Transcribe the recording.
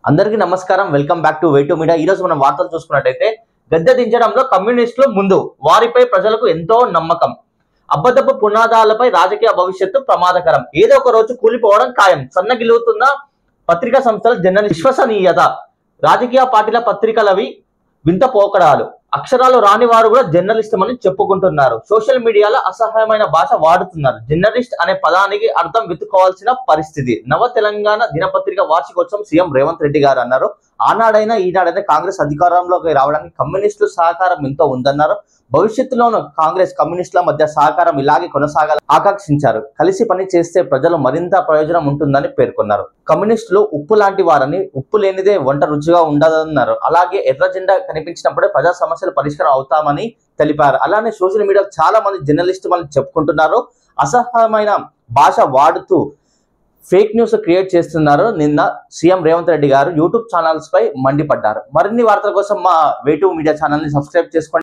అందరికీ నమస్కారం. Welcome back to way two media. ఈ రోజు మనం వార్తలు చూసుకున్నట్టయితే గద్దె దించడంలో కమ్యూనిస్టులు ముందు, వారిపై ప్రజలకు ఎంతో నమ్మకం. అబద్ధపు పునాదాలపై రాజకీయ భవిష్యత్తు ప్రమాదకరం. ఏదో ఒక రోజు కూలిపోవడం ఖాయం. సన్నగిల్లుతున్న పత్రికా సంస్థల జర్నలిస్ట్ విశ్వసనీయత. రాజకీయ పార్టీల పత్రికలవి వింత పోకడాలు. అక్షరాలు రాని వారు కూడా జర్నలిస్ట్ అని చెప్పుకుంటున్నారు. సోషల్ మీడియాలో అసహ్యమైన భాష వాడుతున్నారు. జర్నలిస్ట్ అనే పదానికి అర్థం వెతుక్కోవాల్సిన పరిస్థితి. నవ తెలంగాణ దినపత్రిక వార్షికోత్సవం సీఎం రేవంత్ రెడ్డి గారు అన్నారు. ఆనాడైనా ఈనాడైనా కాంగ్రెస్ అధికారంలోకి రావడానికి కమ్యూనిస్టుల సహకారం ఎంతో ఉందన్నారు. భవిష్యత్తులోనూ కాంగ్రెస్ కమ్యూనిస్టుల మధ్య సహకారం ఇలాగే కొనసాగాలని ఆకాంక్షించారు. కలిసి పని చేస్తే ప్రజలు మరింత ప్రయోజనం ఉంటుందని పేర్కొన్నారు. కమ్యూనిస్టులు ఉప్పు లాంటి వారని, ఉప్పు లేనిదే వంట రుచిగా ఉండదన్నారు. అలాగే ఎర్ర జెండా కనిపించినప్పుడే ప్రజా సమస్యలు పరిష్కారం అవుతామని తెలిపారు. అలానే సోషల్ మీడియా చాలా మంది జర్నలిస్టు వాళ్ళు చెప్పుకుంటున్నారు. అసహ్యమైన భాష వాడుతూ ఫేక్ న్యూస్ క్రియేట్ చేస్తున్నారు. నిన్న సీఎం రేవంత్ రెడ్డి గారు యూట్యూబ్ ఛానల్స్ పై మండిపడ్డారు. మరిన్ని వార్తల కోసం మా వే2 మీడియా ఛానల్ ని సబ్స్క్రైబ్ చేసుకోండి.